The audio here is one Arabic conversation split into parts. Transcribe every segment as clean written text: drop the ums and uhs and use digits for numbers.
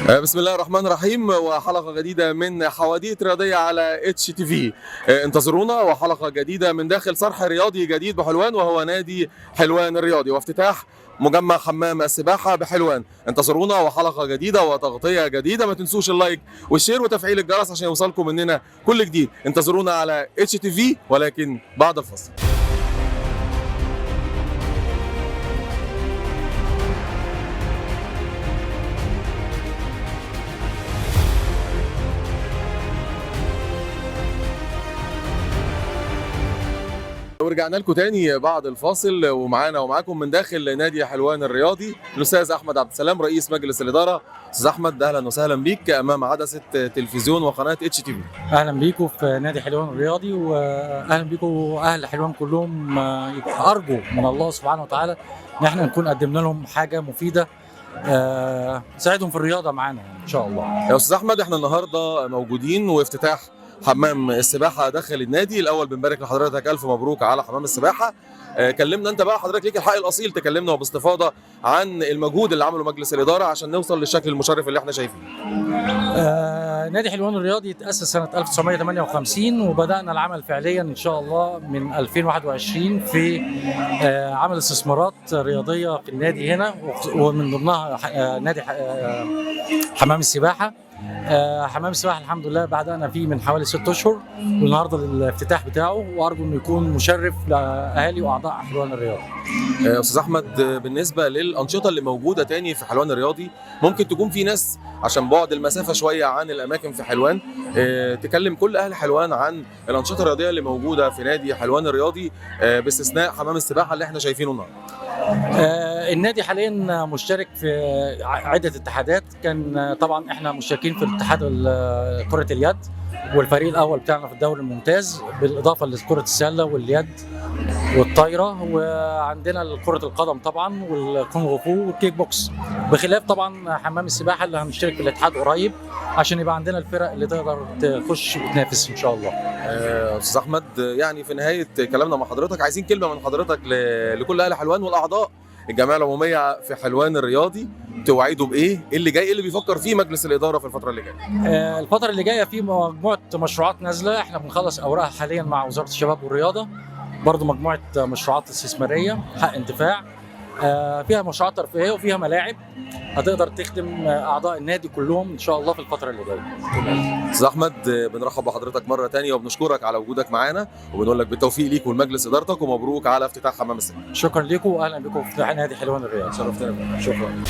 بسم الله الرحمن الرحيم، وحلقة جديدة من حواديت رياضية على HTV. انتظرونا وحلقة جديدة من داخل صرح رياضي جديد بحلوان، وهو نادي حلوان الرياضي، وافتتاح مجمع حمام السباحة بحلوان. انتظرونا وحلقة جديدة وتغطية جديدة. ما تنسوش اللايك والشير وتفعيل الجرس عشان يوصلكم مننا كل جديد. انتظرونا على HTV، ولكن بعد الفصل. ورجعنا لكم تاني بعد الفاصل، ومعانا ومعاكم من داخل نادي حلوان الرياضي الاستاذ احمد عبد السلام رئيس مجلس الاداره. استاذ احمد، اهلا وسهلا بيك امام عدسه تلفزيون وقناه HTV. اهلا بيكم في نادي حلوان الرياضي، واهلا بيكم اهل حلوان كلهم. ارجو من الله سبحانه وتعالى ان احنا نكون قدمنا لهم حاجه مفيده تساعدهم في الرياضه معانا ان شاء الله. يا استاذ احمد، احنا النهارده موجودين وافتتاح حمام السباحه داخل النادي. الاول بنبارك لحضرتك الف مبروك على حمام السباحه. كلمنا انت بقى، حضرتك ليك الحق الاصيل تكلمنا وباستفاضه عن المجهود اللي عمله مجلس الاداره عشان نوصل للشكل المشرف اللي احنا شايفينه. نادي حلوان الرياضي تأسس سنة 1958، وبدأنا العمل فعليا إن شاء الله من 2021 في عمل استثمارات رياضية في النادي هنا، ومن ضمنها نادي حمام السباحة. حمام السباحة الحمد لله بدأنا فيه من حوالي 6 أشهر، والنهارده الافتتاح بتاعه، وأرجو إنه يكون مشرف لأهالي وأعضاء حلوان الرياضي. أستاذ أحمد، بالنسبة للأنشطة اللي موجودة تاني في حلوان الرياضي، ممكن تكون في ناس عشان بعد المسافة شوية عن الأماكن في حلوان تكلم كل أهل حلوان عن الأنشطة الرياضية اللي موجودة في نادي حلوان الرياضي باستثناء حمام السباحة اللي احنا شايفينه النهارده. النادي حاليا مشترك في عدة اتحادات. كان طبعا احنا مشتركين في الاتحاد كرة اليد، والفريق الأول بتاعنا في الدوري الممتاز، بالإضافة لكرة السلة واليد والطايرة، وعندنا كرة القدم طبعا والكونغ فو والكيك بوكس، بخلاف طبعا حمام السباحة اللي هنشترك في الاتحاد قريب عشان يبقى عندنا الفرق اللي تقدر تخش وتنافس ان شاء الله. استاذ احمد، يعني في نهاية كلامنا مع حضرتك عايزين كلمة من حضرتك لكل اهل حلوان والاعضاء الجمعية العمومية في حلوان الرياضي، توعدوا بايه؟ ايه اللي جاي؟ ايه اللي بيفكر فيه مجلس الاداره في الفتره اللي جايه؟ الفتره اللي جايه في مجموعه مشروعات نازله، احنا بنخلص اوراقها حاليا مع وزاره الشباب والرياضه. برضو مجموعه مشروعات استثماريه حق انتفاع، فيها مشروعات ترفيهيه وفيها ملاعب هتقدر تخدم اعضاء النادي كلهم ان شاء الله في الفتره اللي جايه. استاذ احمد، بنرحب بحضرتك مره ثانيه وبنشكرك على وجودك معانا، وبنقول لك بالتوفيق ليك ولمجلس ادارتك، ومبروك على افتتاح حمام السباحه. شكرا لكم واهلا بكم في نادي حلوان الرياضي. شرفتنا بك. شكرا.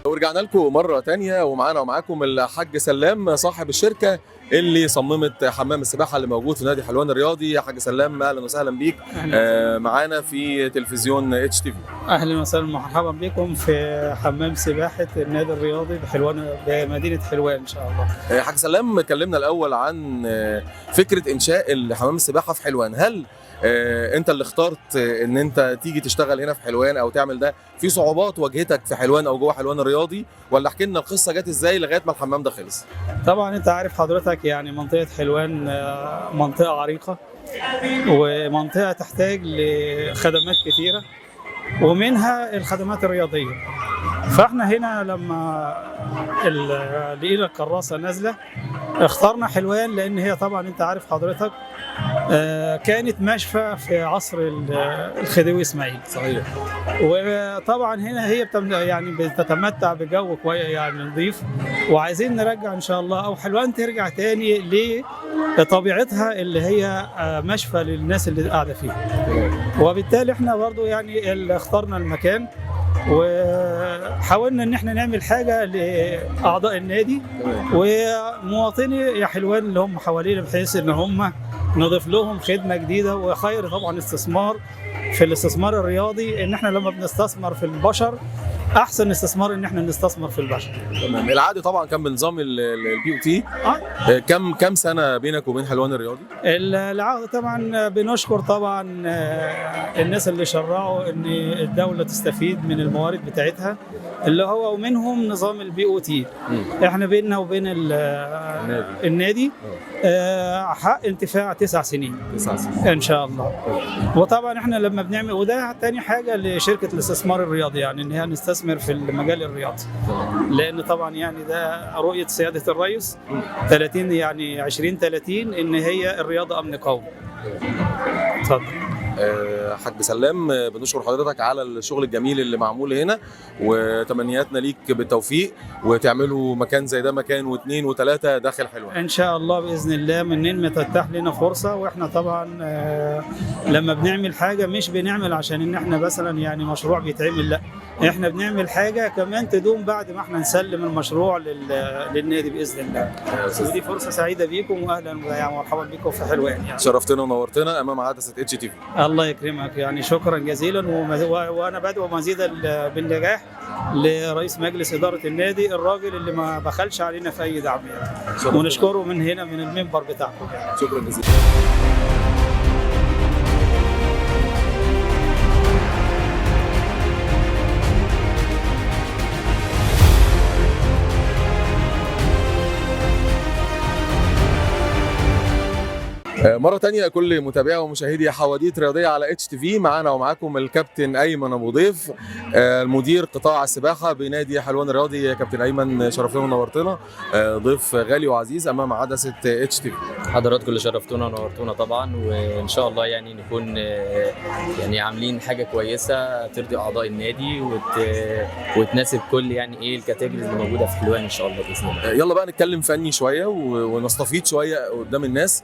ورجعنا لكم مرة تانية، ومعانا ومعاكم الحاج سلام صاحب الشركة اللي صممت حمام السباحة اللي موجود في نادي حلوان الرياضي. يا حاج سلام، أهلا وسهلا بيك معانا في تلفزيون HTV. أهلا وسهلا، مرحبا بكم في حمام سباحة النادي الرياضي بحلوان بمدينة حلوان إن شاء الله. حاج سلام، كلمنا الأول عن فكرة إنشاء حمام السباحة في حلوان. هل انت اللي اخترت ان انت تيجي تشتغل هنا في حلوان او تعمل ده؟ في صعوبات واجهتك في حلوان او جوه حلوان الرياضي، ولا احكي لنا القصه جت ازاي لغايه ما الحمام ده خلص؟ طبعا انت عارف حضرتك يعني منطقه حلوان منطقه عريقه، ومنطقه تحتاج لخدمات كثيره ومنها الخدمات الرياضيه. فاحنا هنا لما لقينا الكراسه نازله اخترنا حلوان، لان هي طبعا انت عارف حضرتك كانت مشفى في عصر الخديوي اسماعيل. صحيح. وطبعا هنا هي يعني بتتمتع بجو كويس يعني نظيف، وعايزين نرجع ان شاء الله او حلوان ترجع تاني لطبيعتها اللي هي مشفى للناس اللي قاعده فيها. وبالتالي احنا برضو يعني اللي اخترنا المكان، وحاولنا ان احنا نعمل حاجه لاعضاء النادي ومواطني يا حلوان اللي هم حوالينا، بحيث ان هم نضيف لهم خدمه جديده. وخير طبعا استثمار في الاستثمار الرياضي ان احنا لما بنستثمر في البشر احسن استثمار ان احنا نستثمر في البشر. تمام. العقد طبعا كان بنظام البي او تي. كم سنه بينك وبين حلوان الرياضي؟ العقد طبعا بنشكر طبعا الناس اللي شرعوا ان الدوله تستفيد من الموارد بتاعتها اللي هو ومنهم نظام البي او تي. احنا بيننا وبين النادي حق انتفاع 9 سنين. 9 سنين ان شاء الله. وطبعا احنا لما بنعمل وده تاني حاجه لشركه الاستثمار الرياضي، يعني ان هي نستثمر في المجال الرياضي، لان طبعا يعني ده رؤيه سياده الرئيس 30 يعني 2030 ان هي الرياضه امن قومي. اتفضل. حاج سلام، بنشكر حضرتك على الشغل الجميل اللي معمول هنا، وتمنياتنا ليك بالتوفيق وتعملوا مكان زي ده مكان واثنين وثلاثه داخل حلوان ان شاء الله باذن الله. منين ما تتاح لنا فرصه، واحنا طبعا لما بنعمل حاجه مش بنعمل عشان ان احنا مثلا يعني مشروع بيتعمل، لا احنا بنعمل حاجه كمان تدوم بعد ما احنا نسلم المشروع للنادي باذن الله. ودي فرصه سعيده بيكم، واهلا ومرحبا بكم في حلوان. يعني شرفتنا ونورتنا امام عدسه اتش تي في. الله يكرمك، يعني شكرا جزيلا. وانا بدعو مزيدا بالنجاح لرئيس مجلس اداره النادي، الراجل اللي ما بخلش علينا في اي دعم يعني. ونشكره من هنا من المنبر بتاعكم يعني. شكرا جزيلا. مرة تانية كل متابعي ومشاهدي حواديت رياضية على اتش تي في، معانا ومعاكم الكابتن أيمن أبو ضيف، المدير قطاع السباحة بنادي حلوان الرياضي. يا كابتن أيمن شرفتنا ونورتنا، ضيف غالي وعزيز أمام عدسة اتش تي في. حضراتكم اللي شرفتونا ونورتونا طبعا، وإن شاء الله يعني نكون يعني عاملين حاجة كويسة ترضي أعضاء النادي وتناسب كل يعني إيه الكاتيجوريز اللي موجودة في حلوان إن شاء الله بإذن الله. يلا بقى نتكلم فني شوية ونستفيد شوية قدام الناس.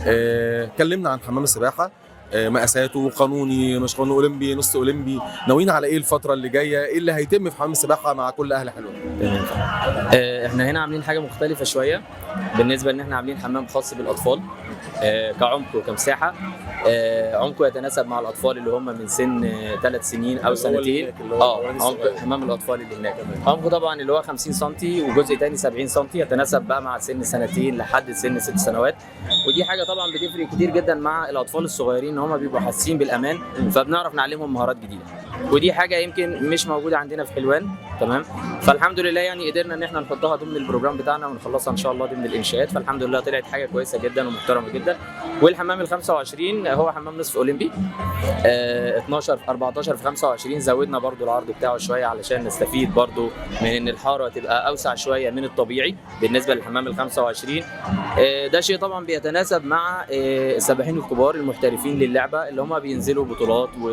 اتكلمنا عن حمام السباحه، مقاساته، قانوني مش قانوني، اولمبي نص اولمبي، ناويين على ايه الفتره اللي جايه؟ ايه اللي هيتم في حمام السباحه مع كل اهل حلوان؟ تمام. احنا هنا عاملين حاجه مختلفه شويه بالنسبه ان احنا عاملين حمام خاص بالاطفال كعمق وكمساحه. عمقه يتناسب مع الاطفال اللي هم من سن 3 سنين او سنتين. عمق حمام الاطفال اللي هناك عمقه طبعا اللي هو 50 سم، وجزء تاني 70 سم يتناسب بقى مع سن سنتين لحد سن 6 سنوات. ودي حاجه طبعا بتفرق كتير جدا مع الاطفال الصغيرين ان هم بيبقوا حاسين بالامان، فبنعرف نعلمهم مهارات جديده. ودي حاجه يمكن مش موجوده عندنا في حلوان. تمام. فالحمد لله يعني قدرنا ان احنا نحطها ضمن البروجرام بتاعنا ونخلصها ان شاء الله ضمن الانشاءات، فالحمد لله طلعت حاجه كويسه جدا ومحترمه جدا. والحمام ال 25 هو حمام نصف اولمبي، 12 14 في 25. زودنا برضو العرض بتاعه شويه علشان نستفيد برضو من ان الحاره تبقى اوسع شويه من الطبيعي بالنسبه للحمام ال 25. ده شيء طبعا بيتناسب مع السباحين الكبار المحترفين للعبه اللي هم بينزلوا بطولات و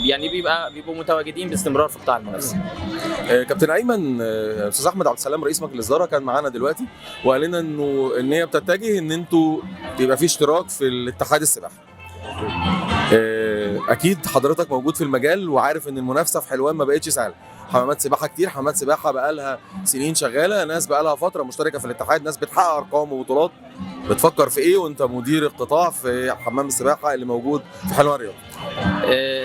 يعني بيبقوا متواجدين باستمرار في قطاع المنافسه. كابتن ايمن، استاذ احمد عبد السلام رئيس مجلس الاداره كان معانا دلوقتي وقال لنا ان هي بتتجه ان انتوا يبقى في اشتراك في الاتحاد السباحي. اكيد حضرتك موجود في المجال وعارف ان المنافسه في حلوان ما بقتش سهله. حمامات سباحه كتير، حمامات سباحه بقى لها سنين شغاله، ناس بقى لها فتره مشتركه في الاتحاد، ناس بتحقق ارقام وبطولات. بتفكر في ايه وانت مدير القطاع في حمام السباحه اللي موجود في حلوان الرياضي؟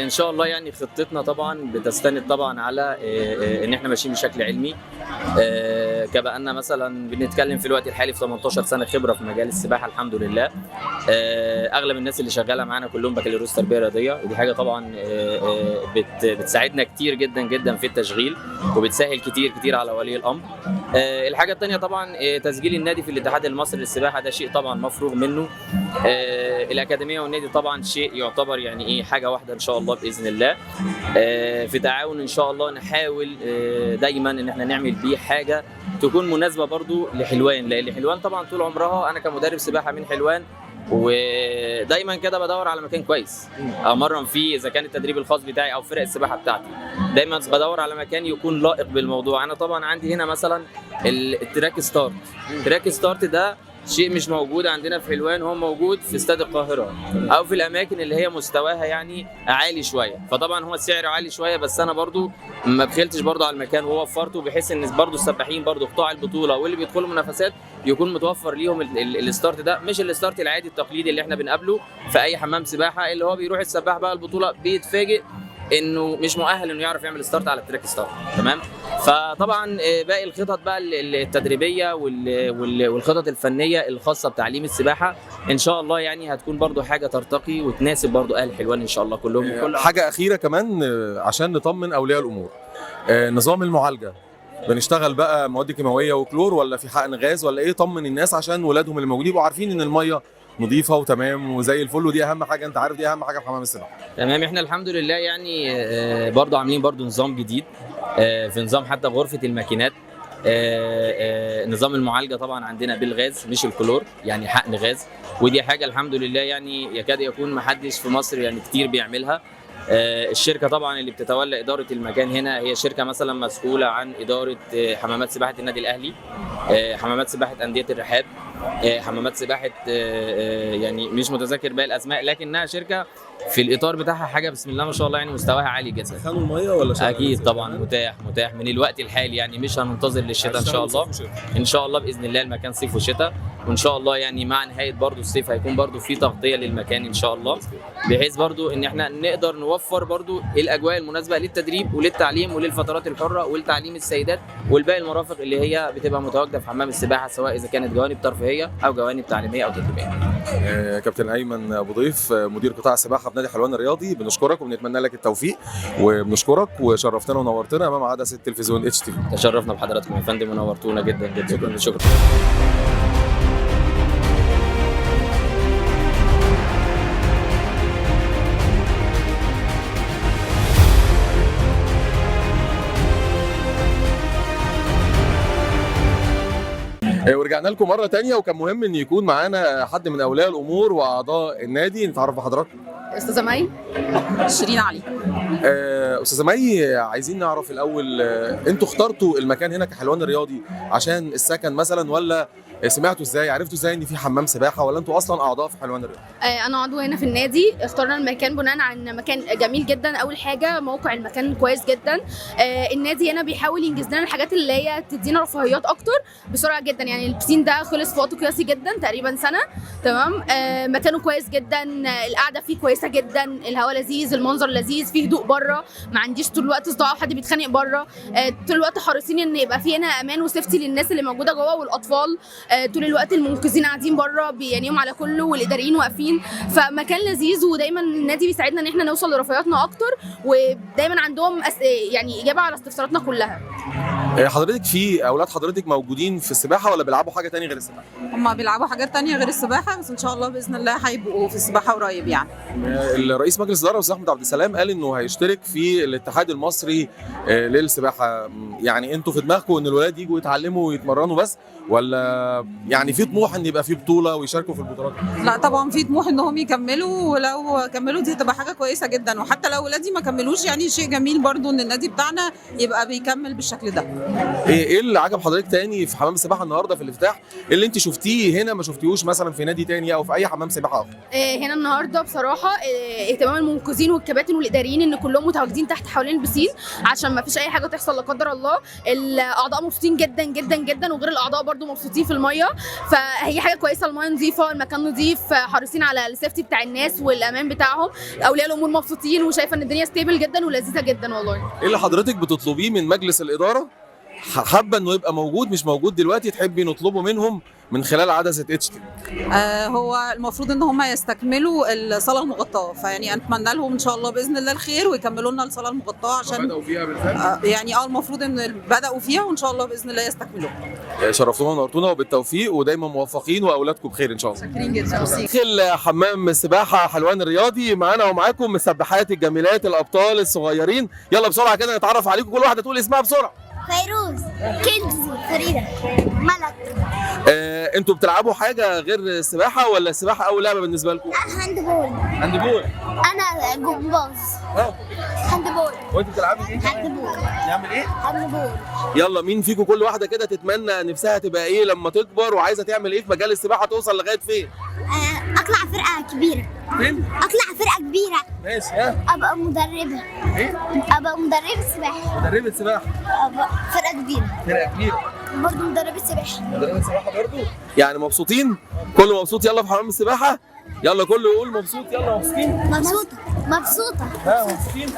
ان شاء الله يعني خطتنا طبعا بتستند طبعا على ان احنا ماشيين بشكل علمي. كبقالنا مثلا بنتكلم في الوقت الحالي في 18 سنه خبره في مجال السباحه الحمد لله. اغلب الناس اللي شغاله معانا كلهم بكالوريوس تربيه رياضيه، ودي حاجه طبعا بتساعدنا كتير جدا جدا في التشغيل وبتسهل كتير على ولي الامر. الحاجه الثانيه طبعا تسجيل النادي في الاتحاد المصري للسباحه، ده شيء طبعا مفروغ منه. الاكاديميه والنادي طبعا شيء يعتبر يعني ايه حاجه واحده ان شاء الله باذن الله. في تعاون ان شاء الله نحاول دايما ان احنا نعمل بيه حاجه تكون مناسبه برضو لحلوان، لان حلوان طبعا طول عمرها انا كمدرب سباحه من حلوان ودايما كده بدور على مكان كويس امرن فيه، اذا كان التدريب الخاص بتاعي او فرق السباحه بتاعتي، دايما بدور على مكان يكون لائق بالموضوع. انا طبعا عندي هنا مثلا التراك ستارت. التراك ستارت ده شيء مش موجود عندنا في حلوان، هو موجود في استاد القاهره او في الاماكن اللي هي مستواها يعني عالي شويه، فطبعا هو السعر عالي شويه، بس انا برضو ما بخلتش برضو على المكان ووفرته بحيث ان برضو السباحين برضو قطاع البطوله واللي بيدخلوا منافسات يكون متوفر ليهم الستارت ده، مش الستارت العادي التقليدي اللي احنا بنقابله في اي حمام سباحه، اللي هو بيروح السباح بقى البطوله بيتفاجئ انه مش مؤهل انه يعرف يعمل ستارت على التراك ستارت. تمام. فطبعا باقي الخطط بقى التدريبيه والخطط الفنيه الخاصه بتعليم السباحه ان شاء الله يعني هتكون برضو حاجه ترتقي وتناسب برضو اهل حلوان ان شاء الله كلهم. حاجه اخيره كمان عشان نطمن اولياء الامور، نظام المعالجه بنشتغل بقى مواد كيماويه وكلور ولا في حقن غاز ولا ايه؟ طمن الناس عشان ولادهم اللي موجودين يبقوا عارفين ان الميه نظيفه وتمام وزي الفل، ودي اهم حاجه. انت عارف دي اهم حاجه في حمام السباحه. تمام. احنا الحمد لله يعني برضو عاملين برضو نظام جديد في نظام حتى غرفه الماكينات. نظام المعالجه طبعا عندنا بالغاز مش الكلور، يعني حقن غاز، ودي حاجه الحمد لله يعني يكاد يكون ما حدش في مصر يعني كتير بيعملها. الشركه طبعا اللي بتتولى اداره المكان هنا هي شركه مثلا مسؤوله عن اداره حمامات سباحه النادي الاهلي، حمامات سباحه انديه الرحاب، حمامات سباحه يعني مش متذكر باقي الاسماء، لكنها شركه في الاطار بتاعها حاجه بسم الله ما شاء الله يعني مستواها عالي جدا. خانوا الميه ولا اكيد طبعا متاح من الوقت الحالي، يعني مش هننتظر للشتاء ان شاء الله. ان شاء الله باذن الله المكان صيف وشتاء، وان شاء الله يعني مع نهايه برضو الصيف هيكون برضو في تغطيه للمكان ان شاء الله، بحيث برضو ان احنا نقدر نوفر برضو الاجواء المناسبه للتدريب وللتعليم وللفترات الحره ولتعليم السيدات والباقي المرافق اللي هي بتبقى متواجده في حمام السباحه، سواء اذا كانت جوانب ترفيهيه او جوانب تعليميه او تدريبيه. كابتن ايمن ابو ضيف مدير قطاع السباحه في نادي حلوان الرياضي، بنشكرك وبنتمنى لك التوفيق، وبنشكرك وشرفتنا ونورتنا امام عدسه التلفزيون اتش تي في. تشرفنا بحضراتكم يا فندم ونورتونا جدا جدا. شكرا. ورجعنا لكم مره تانية، وكان مهم ان يكون معانا حد من اولياء الامور واعضاء النادي. نتعرف بحضرتك. استاذه مي شيرين علي. استاذه مي، عايزين نعرف الاول انتوا اخترتوا المكان هنا كحلوان الرياضي عشان السكن مثلا، ولا سمعتوا ازاي؟ عرفتوا ازاي ان في حمام سباحه، ولا انتوا اصلا اعضاء في حلوان الرياضي؟ انا عضو هنا في النادي. اخترنا المكان بناء عن مكان جميل جدا. اول حاجه موقع المكان كويس جدا. النادي هنا بيحاول ينجز لنا الحاجات اللي هي تدينا رفاهيات اكتر بسرعه جدا. يعني البسين ده خلص في وقت قياسي جدا، تقريبا سنه. تمام. مكانه كويس جدا، القعده فيه كويسه جدا، الهواء لذيذ، المنظر لذيذ، فيه هدوء بره، ما عنديش طول الوقت صداع وحد بيتخانق بره. طول الوقت حريصين ان يبقى فيه هنا امان وسيفتي للناس اللي موجوده جوه والاطفال. طول الوقت المنقذين قاعدين بره بينيموا على كله، والاداريين واقفين. فمكان لذيذ، ودايما النادي بيساعدنا ان احنا نوصل لرفاهياتنا اكتر، ودايما عندهم يعني اجابه على استفساراتنا كلها. حضرتك في اولاد حضرتك موجودين في السباحه ولا بيلعبوا حاجه تانية غير السباحه؟ هم بيلعبوا حاجات تانية غير السباحه، بس ان شاء الله باذن الله هيبقوا في السباحه قريب يعني. الرئيس مجلس الاداره الاستاذ احمد عبد السلام قال انه هيشترك في الاتحاد المصري للسباحه. يعني انتوا في دماغكم ان الولاد يجوا يتعلموا ويتمرنوا بس، ولا يعني في طموح ان يبقى في بطوله ويشاركوا في البطولات؟ لا طبعا في طموح انهم يكملوا، ولو كملوا دي هتبقى حاجه كويسه جدا، وحتى لو ولادي ما كملوش يعني شيء جميل برضو ان النادي بتاعنا يبقى بيكمل بالشكل ده. ايه اللي عجب حضرتك تاني في حمام السباحه النهارده في الافتتاح، اللي انت شفتيه هنا ما شفتيهوش مثلا في نادي تاني او في اي حمام سباحه اخر؟ هنا النهارده بصراحه اهتمام المنقذين والكباتن والاداريين ان كلهم متواجدين تحت حوالين البسين عشان ما فيش اي حاجه تحصل لا قدر الله. الاعضاء مبسوطين جدا جدا جدا، وغير الاعضاء برضو مبسوطين في الميه، فهي حاجه كويسه. الميه نظيفه، المكان نظيف، حريصين على السيفتي بتاع الناس والامان بتاعهم. اولياء الامور مبسوطين وشايفه ان الدنيا ستيبل جدا ولذيذه جدا والله. ايه اللي حضرتك بتطلبيه من مجلس الاداره حابه انه يبقى موجود مش موجود دلوقتي تحبي نطلبه منهم من خلال عدسه اتش تي؟ هو المفروض ان هم يستكملوا الصاله المغطاه، فيعني اتمنى لهم ان شاء الله باذن الله الخير ويكملوا لنا الصاله المغطاه عشان بداوا فيها بالفعل. يعني المفروض ان بداوا فيها وان شاء الله باذن الله يستكملوها. شرفتونا ونورتونا وبالتوفيق ودايما موفقين واولادكم بخير ان شاء الله. شاكرين جدا. داخل حمام السباحه حلوان الرياضي معانا ومعاكم السباحات الجميلات الابطال الصغيرين. يلا بسرعه كده نتعرف عليكم، كل واحده تقول اسمها بسرعه. فيروز، كنزي، فريدة، ملك. انتوا بتلعبوا حاجه غير السباحه ولا السباحه اول لعبه بالنسبه لكم؟ هاندبول. هاندبول. انا جمباز. هاندبول. وانت بتلعبي ايه؟ هاندبول. نعمل ايه؟ هاندبول. يلا مين فيكم كل واحده كده تتمنى نفسها تبقى ايه لما تكبر، وعايزه تعمل ايه في مجال السباحه توصل لغايه فين؟ اطلع فرقه كبيره. فين؟ اطلع فرقه كبيره. ماشي. ها؟ ابقى مدربه. ايه؟ ابقى مدربه سباحه. مدربه سباحه. ابقى فرقه كبيره. فرقه كبيره. برضه مدربه سباحه. مدربه سباحه برضه؟ يعني مبسوطين؟ كله مبسوط يلا في حمام السباحه؟ يلا كله يقول مبسوط. يلا مبسوطين؟ مبسوطه. ها مبسوطين؟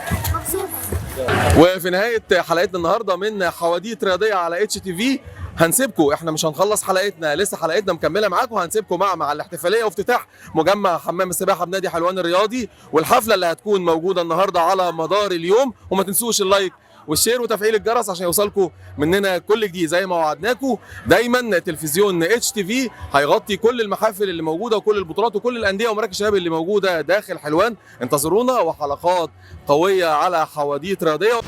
وفي نهايه حلقتنا النهارده من حواديت رياضيه على اتش تي في هنسيبكم، احنا مش هنخلص حلقتنا، لسه حلقتنا مكمله معاكم. هنسيبكم مع الاحتفاليه وافتتاح مجمع حمام السباحه بنادي حلوان الرياضي، والحفله اللي هتكون موجوده النهارده على مدار اليوم. وما تنسوش اللايك والشير وتفعيل الجرس عشان يوصلكم مننا كل جديد. زي ما وعدناكم دايما تلفزيون اتش تي في هيغطي كل المحافل اللي موجوده وكل البطولات وكل الانديه ومراكز الشباب اللي موجوده داخل حلوان. انتظرونا وحلقات قويه على حواديت رياضيه.